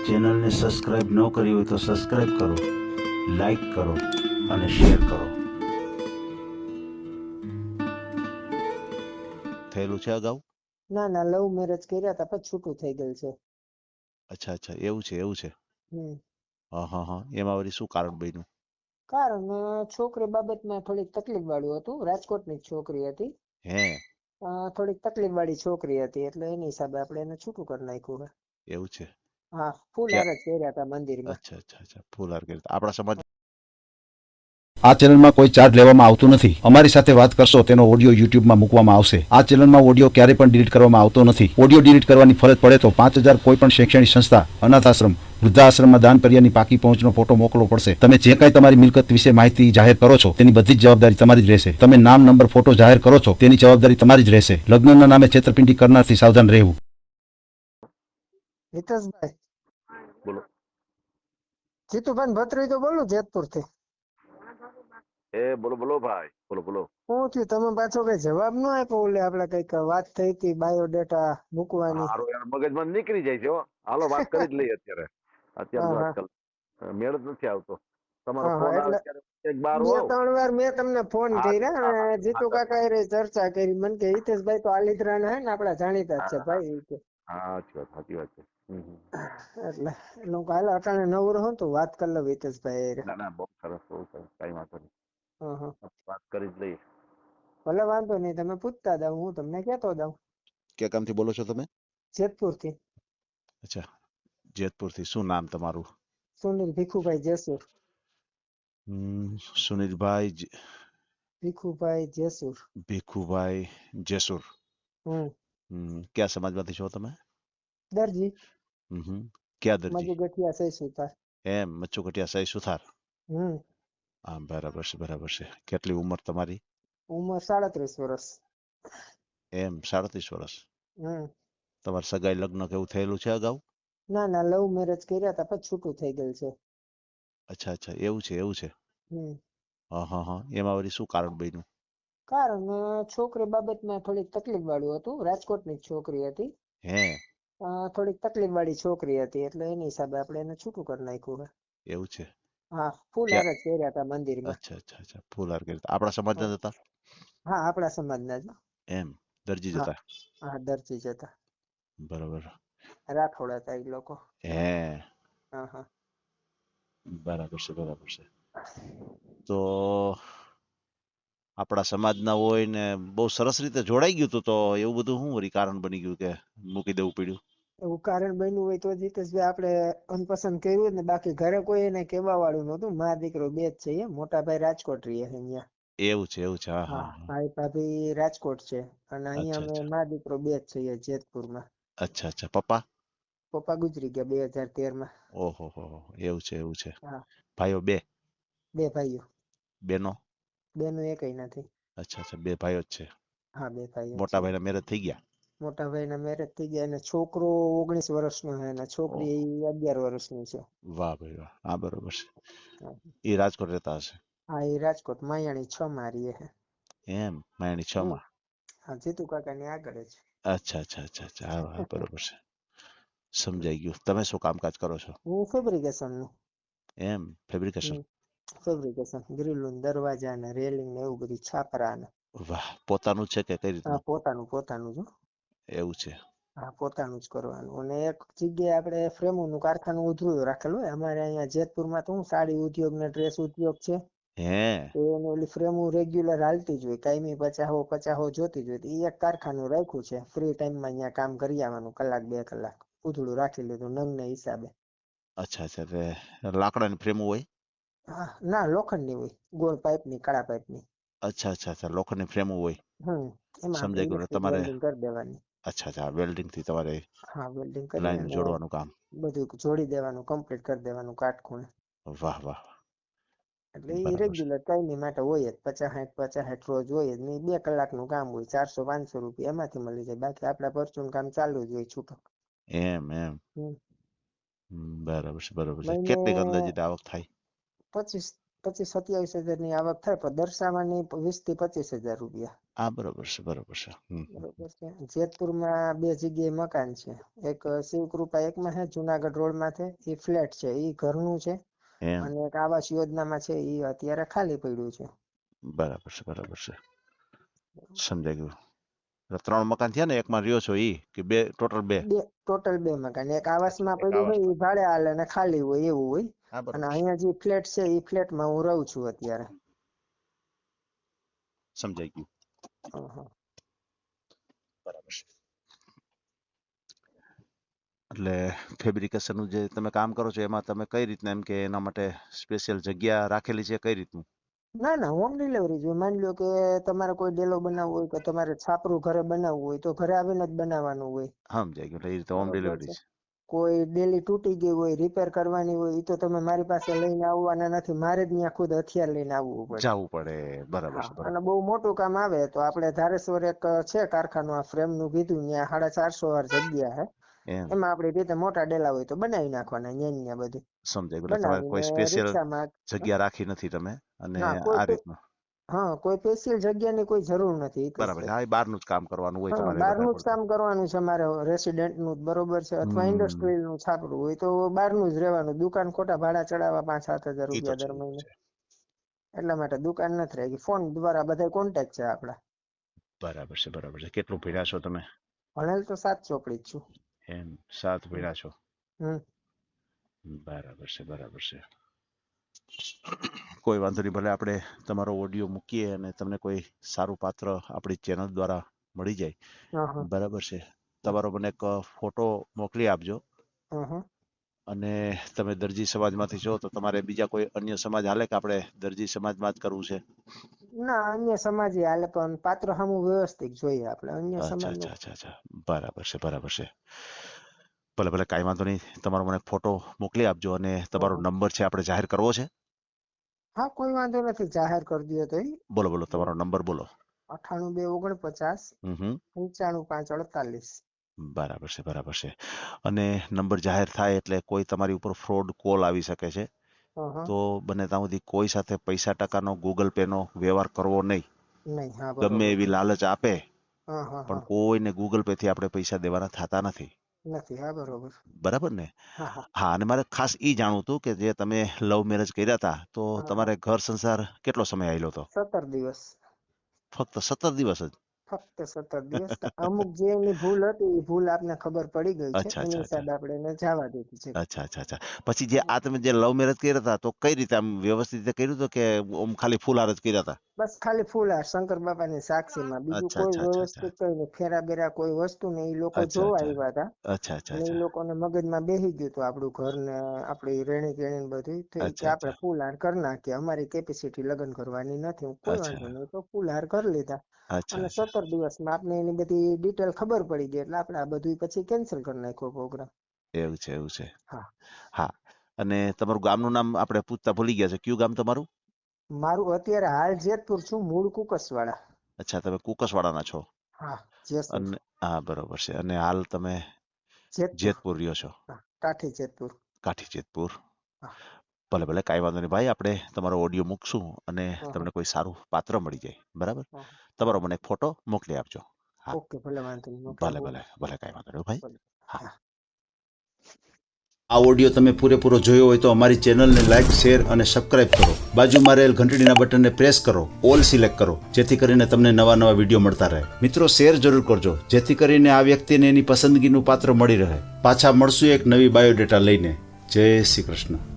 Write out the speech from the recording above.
ચેનલને સબસ્ક્રાઇબ ન કરી હોય તો સબસ્ક્રાઇબ કરો, લાઈક કરો અને શેર કરો. થયેલું છે અગાઉ? ના ના, લવ મેરેજ કર્યા હતા પછી છૂટું થઈ ગયેલ છે. અચ્છા અચ્છા, એવું છે એવું છે. હમ. હા હા હા, એમાં વળી શું કારણ બન્યું? કારણ છોકરી બાબતમાં થોડીક તકલીફ વાળું હતું. રાજકોટની જ છોકરી હતી. હે થોડીક તકલીફ વાળી છોકરી હતી એટલે એની હિસાબે આપણે એને છૂટું કરી નાખ્યું છે. એવું છે. હા, ફૂલ ક્યાં? હાર જ કર્યા હતા મંદિરમાં. અચ્છા અચ્છા અચ્છા, ફૂલહાર કરી આપણા સમાજ. આ ચેનલમાં કોઈ ચાર્જ લેવામાં આવતો નથી. અમારી સાથે વાત કરશો તેનો ઓડિયો યુટ્યુબમાં મૂકવામાં આવશે. આ ચેનલમાં ઓડિયો ક્યારેય પણ ડિલીટ કરવામાં આવતો નથી. ઓડિયો ડિલીટ કરવાની ફરજ પડે તો 5,000 કોઈ પણ શૈક્ષણિક સંસ્થા, અનાથ આશ્રમ, વૃદ્ધાશ્રમમાં દાન કર્યાની પાકી પહોંચનો ફોટો મોકલવો પડશે. તમે જે કાંઈ તમારી મિલકત વિશે માહિતી જાહેર કરો છો તેની બધી જ જવાબદારી તમારી જ રહેશે. તમે નામ, નંબર, ફોટો જાહેર કરો છો તેની જવાબદારી તમારી જ રહેશે. લગ્નના નામે છેતરપિંડી કરનારથી સાવધાન રહેવું. હિતેશભાઈ, બોલો. જીતુભાઈ ભત્રીજો બોલું જેતપુર થી. બોલો બોલો ભાઈ, બોલો બોલો. શું થયું, તમે પાછો કઈ જવાબ ન આપ્યો? ઓલે આપડે કઈક વાત થઈ હતી બાયોડેટા મૂકવાની. હારું યાર, મગજમાં નીકળી જાય છે હો. હાલો વાત કરી જ લઈએ અત્યારે. અત્યારે હા આજકાલ મેળ જ નથી આવતો. તમારો હા, ફોન આવે એટલે ત્યારે એક બાર બે હોઉં. ત્રણ વાર મેં તમને ફોન કર્યા અને જીતુ કાકા એ ચર્ચા કરી. મને કે હિતેશભાઈ તો આલિદ્રાના હે ને આપડા જાણીતા જ છે ભાઈ કે. સાચી વાત છે. એટલે એનું કાલે અટાણે નવરો હું તો વાત કરી લઉં હિતેશભાઈ હારે. ના ના, બહુ સરસ કઈ વાંધો નહીં. હા, વાત કરી જ લઈએ. ભલે વાંધો નહીં, તમે પૂછતા જાવ, હું તમને કહેતો જાઉં. ક્યાં ગામથી બોલો છો તમે? જેતપુર થી. અચ્છા, જેતપુરથી. શું નામ તમારું? સુનિલ ભીખુભાઈ જેસુર. સુનિલભાઈ ભીખુભાઈ જેસુર. ભીખુભાઈ જેસુર. ક્યાં સમાજમાંથી છો તમે? દરજી. ક્યાં દરજી? મજુ ગઠિયા સહી સુતાર. એમ, મચ્છુકટિયા સહી સુથાર. હમ. હા, બરાબર છે બરાબર છે. કેટલી ઉંમર તમારી? ઉંમર 37 વર્ષ. એમ, 37 વર્ષ. હમ. તમારે સગાઈ લગ્ન કેવું થયેલું છે અગાઉ? ના ના, લવ મેરેજ કર્યા હતા પછી છૂટું થઈ ગયેલ છે. અચ્છા અચ્છા, એવું છે એવું છે. હમ. હા હા હા, એમાં વળી શું કારણ બન્યું? કારણ છોકરી બાબતમાં થોડીક તકલીફ વાળું હતું. રાજકોટની જ છોકરી હતી. હે થોડીક તકલીફ વાળી છોકરી હતી એટલે એની હિસાબે આપણે એને છૂટું કરી નાખ્યું છે. એવું છે. હા, ફૂલ હાર જ કર્યા હતા મંદિરમાં. અચ્છા અચ્છા અચ્છા, ફૂલહાર કરી આપણા સમાજના જ હતા? હા, આપણા સમાજના જ. એમ, દરજી હા જતા? હા, દરજી જ હતા. બરાબર. રાઠોડ હતા એ લોકો. હે હા હા, બરાબર છે બરાબર છે. તો આપણા સમાજના હોય ને બહુ સરસ રીતે જોડાઈ ગયું તું, તો એવું બધું શું વળી કારણ બની ગયું કે મૂકી દેવું પડ્યું? એવું કારણ બન્યું હોય તો જીતેશભાઈ આપણે અનપસંદ કર્યું ને, બાકી ઘરે કોઈ એને કેવા વાળું નહોતું. મા દીકરો બે જ છે. મોટા ભાઈ રાજકોટ રહીએ છે અહીંયા. એવું છે એવું છે. હા હા, હા. ભાઈ ભાભી રાજકોટ છે અને અહીંયા અચ્છા અમે અચ્છા મા દીકરો બે જ છીએ જેતપુરમાં. અચ્છા અચ્છા. પપ્પા? પપ્પા ગુજરી ગયા 2013 માં. ઓહો હો, એવું છે એવું છે. હા, ભાઈઓ બે? બે ભાઈઓ. બેનો? બેનો એકય નથી. અચ્છા અચ્છા, બે ભાઈઓ જ છે. હા, બે ભાઈઓ મોટા છે. ભાઈના મેરેજ થઈ ગયા? મોટા ભાઈના મેરેજ થઈ ગયા અને છોકરો 19 વર્ષનો છે અને છોકરી 11 વર્ષની છે. વાહ ભાઈ વાહ. હા, બરોબર છે. હા, એ રાજકોટ રહેતા હશે? એ રાજકોટ માયાણી 6 માં રહે છે. એમ, માયાણી 6 માં? હા, જીતુ કાકાની આગળ જ. અચ્છા અચ્છા અચ્છા અચ્છા. હા હા, બરોબર છે. સમજાઈ ગયું. તમે શું કામકાજ કરો છો? હું ફેબ્રિકેશન નું. એમ, ફેબ્રિકેશન. ફેબ્રિકેશન, ગ્રીલ, દરવાજા ને રેલિંગ ને એવું બધું, છાપરા ને. વાહ, પોતાનું છે કે કઈ રીતનું? પોતાનું જ. એવું છે. હા, પોતાનું જ કરવાનું. અને એક જગ્યાએ આપણે ફ્રેમોનું કારખાનું ઉધરું રાખેલું હોય. અમારે અહીંયા જેતપુરમાં તો હું સાડી ઉદ્યોગ ને ડ્રેસ ઉદ્યોગ છે. હે તો એને ઓલી ફ્રેમો રેગ્યુલર હાલતી જ હોય. કાયમી પચાહો જોતી જ હોય. એ એક કારખાનું રાખ્યું છે. ફ્રી ટાઈમમાં અહીંયા કામ કરી આવવાનું, કલાક 2 કલાક ઉધડું રાખી લીધું નંગને હિસાબે. અચ્છા અચ્છા. લાકડાની ફ્રેમ હોય? હા, ના, લોખંડની હોય. ગોળ પાઇપની, કાળા પાઇપની. અચ્છા અચ્છા અચ્છા, લોખંડની ફ્રેમ હોય. એમાં આપણે સમજાઈ ગયું. ઇલેક્ટ્રિક તમારે વેલ્ડિંગ કરી દેવાની. અચ્છા અચ્છા, વેલ્ડિંગ થી તમારે હા, વેલ્ડિંગ કરી લાઈન અને જોડવાનું કામ. બધું જોડી દેવાનું, કમ્પ્લીટ કરી દેવાનું કાટખૂણે. વાહ વાહ. એટલે એ બરાબર છે. રેગ્યુલર કાયમી માટે હોય જ. 50-60 રોજ હોય જ. 2 કલાકનું કામ હોય. 400-500 રૂપિયા એમાંથી મળી જાય. બાકી આપડા પરચું કામ ચાલુ જ હોય છૂટક. એમ એમ. બરાબર છે બરાબર છે. મહિને કેટલીક અંદાજિત આવક થાય? 25 25-27 હજારની આવક થાય, પણ દર્શાવાની 20 થી 25 હજાર રૂપિયા. હા બરોબર છે બરોબર છે. બરોબર છે. જેતપુરમાં 2 જગ્યાએ મકાન છે. એક શિવકૃપા એકમાં છે, જુનાગઢ રોડ માથે, એ ફ્લેટ છે, એ ઘરનું છે. એમ અને એક આવાસ યોજનામાં છે, એ અત્યારે ખાલી પડ્યું છે. બરાબર છે બરાબર છે, સમજાઈ ગયું. એટલે 3 મકાન થયા ને, એકમાં રહ્યો છો ઈ કે બે? ટોટલ 2 મકાન. એક આવાસમાં એક પડ્યું હોય, આવાસમાં. એ ભાડે હાલે અને ખાલી હોય એવું હોય. હા અને બરોબર છે, અહીંયા જે ફ્લેટ છે, એ ફ્લેટમાં હું રહું છું અત્યારે. સમજાઈ ગયું. હં. બરાબર છે. એટલે ફેબ્રિકેશન નું જે તમે કામ કરો છો, એમાં તમે કઈ રીતના, એમ કે એના માટે સ્પેશિયલ જગ્યા રાખેલી છે, કઈ રીતનું? ના ના, હોમ ડિલિવરી જોઈએ. માની લો કે તમારે કોઈ ડેલો બનાવવો હોય, કે તમારે છાપરું ઘરે બનાવવું હોય, તો ઘરે આવીને જ બનાવવાનું હોય. સમજાઈ ગયું. એટલે એ રીતે હોમ બરોબર ડિલિવરી છે. છે. કોઈ ડેલી તૂટી ગઈ હોય, રિપેર કરવાની હોય, એ તો તમે મારી પાસે લઈને આવવાના નથી, મારે જ ત્યાં ખુદ હથિયાર લઈને આવવું પડે. જવું પડે. બરાબર હા, છે અને બરાબર. બહુ મોટું કામ આવે તો આપણે ધારેશ્વર એક છે કારખાનું, આ ફ્રેમ નું કીધું, ત્યાં 450 વાર જગ્યા છે. એમ એમાં આપણી રીતે મોટા ડેલા હોય તો બનાવી નાખવાના, ન્યા બધું સમજાઈ ગયું. એટલે તમારે કોઈ બનાવીને સ્પેશિયલ રિક્ષામાં. જગ્યા રાખી નથી તમે, અને ના, આ રીતનું. હા, કોઈ સ્પેશિયલ જગ્યાની કોઈ જરૂર નથી. ઈ તો બરાબર છે. છે. હા, એ બહારનું જ કામ કરવાનું હોય હા, તમારે વધારે બહારનું જ પડતું. કામ કરવાનું છે મારે, રેસિડેન્ટ નું જ, બરોબર છે. અથવા ઇન્ડસ્ટ્રીયલ નું છાપરું હોય તો બહારનું જ રહેવાનું. દુકાન ખોટા ભાડા ચડાવવા 5-7 હજાર એ તો રૂપિયા છે, દર એ તો મહિને. છે. એટલા માટે દુકાન નથી રાખી. ફોન દ્વારા બધા કોન્ટેક્ટ છે આપડા. બરાબર છે બરાબર છે. કેટલું ભણ્યા છો તમે? ભણેલ તો 7 ચોપડી જ છું. એમ 7 ભણ્યા છો? હમ. બરાબર છે બરાબર છે. કોઈ વાંધો નહીં, ભલે આપણે તમારો ઓડિયો મૂકીએ અને તમને કોઈ સારું પાત્ર આપણી ચેનલ દ્વારા મળી જાય, હા. બરાબર છે, તમારો મને એક ફોટો મોકલી આપજો. હા. અને તમે દરજી સમાજમાંથી છો, તો તમારે બીજા કોઈ અન્ય સમાજ હાલે કે આપણે દરજી સમાજમાં જ કરવું છે? ના, અન્ય સમાજ હાલે, પણ પાત્ર સામું વ્યવસ્થિત જોઈએ આપણે. અન્ય સમાજ અચ્છા. બરાબર છે બરાબર છે. ભલે ભલે, કાંઈ વાંધો નહીં. તમારો મને ફોટો મોકલી આપજો, અને તમારો નંબર છે આપણે જાહેર કરવો છે? હા, કોઈ વાંધો નથી, જાહેર કરી દો તો. બોલો બોલો, તમારો નંબર બોલો. 98 249 95 48. બરાબર છે બરાબર છે. અને નંબર જાહેર થાય એટલે કોઈ તમારી ઉપર ફ્રોડ કોલ આવી શકે છે, તો બને ત્યાં સુધી કોઈ સાથે પૈસા ટકાનો ગૂગલ પે નો વ્યવહાર કરવો નહીં. નહીં. હા, ગમે બરોબર. એવી લાલચ આપે, હા. પણ કોઈને ગૂગલ પે થી આપણે પૈસા દેવાના થતા નથી. નથી. હા, બરોબર. બરાબર ને? હા. હા, અને મારે ખાસ ઈ જાણવું હતું કે જે તમે લવ મેરેજ કર્યા હતા, તો તમારે ઘર સંસાર કેટલો સમય આવેલો હતો? 17 દિવસ. ફક્ત 17 દિવસ જ? ફક્ત 17 દિવસ. અમુક જે એની ભૂલ હતી, એ ભૂલ આપને ખબર પડી ગઈ છે, અચ્છા એની અચ્છા અચ્છા હિસાબે આપણે એને જવા દીધી છે. અચ્છા. પછી જે આ તમે જે લવ મેરેજ કર્યા હતા, તો કઈ રીતે આમ વ્યવસ્થિત રીતે કર્યું હતું કે આમ ખાલી ફૂલહાર જ કર્યા હતા? બસ ખાલી ફૂલહાર, શંકર બાપાની સાક્ષીમાં, બીજું કોઈ વ્યવસ્થિત કઈ નહીં. ફેરા બેરા કોઈ વસ્તુ નહીં. એ લોકો જોવા આવ્યા હતા, અને એ લોકોને મગજમાં બેસી ગયું હતું આપણું ઘર ને આપણી રેણી કેણી બધું, તો એ કે આપણે ફૂલહાર કરી નાખીએ, અમારી કેપેસિટી લગ્ન કરવાની નથી. કોઈ વાંધો નહીં, તો ફૂલહાર કરી લીધા. અને 17 દિવસમાં આપણે એની બધી ડિટેલ ખબર પડી ગઈ, એટલે આપણે આ બધું પછી કેન્સલ કરી નાખ્યો પ્રોગ્રામ. એવું છે. હા. અને તમારું ગામનું નામ આપણે પૂછતા ભૂલી ગયા છે. કયું ગામ તમારું? મારું અત્યારે હાલ જેતપુર છું, મૂળ કુકસવાડા. અચ્છા, તમે કુકસવાડાના છો? હા, જેતપુર. અને હા, બરોબર છે. અને હાલ તમે જેતપુર રહ્યો છો? કાઠી જેતપુર. કાઠી જેતપુર. હા. ભલે કાંઈ વાંધો નહીં ભાઈ, આપણે તમારો ઓડિયો મૂકશું અને તમને કોઈ સારું પાત્ર મળી જાય, બરાબર? તમારો મને એક ફોટો મોકલી આપજો. હા, ઓકે, ભલે, વાંધો નહીં. ભલે કાંઈ વાંધો નહીં ભાઈ. હા. આ ઓડિયો તમે પૂરેપૂરો જોયો હોય તો અમારી ચેનલને લાઇક, શેર અને સબસ્ક્રાઇબ કરો. બાજુમાં રહેલ ઘંટડીના બટનને પ્રેસ કરો, ઓલ સિલેક્ટ કરો, જેથી કરીને તમને નવા વિડીયો મળતા રહે. મિત્રો, શેર જરૂર કરજો, જેથી કરીને આ વ્યક્તિને એની પસંદગીનું પાત્ર મળી રહે. પાછા મળશું એક નવી બાયોડેટા લઈને. જય શ્રી કૃષ્ણ.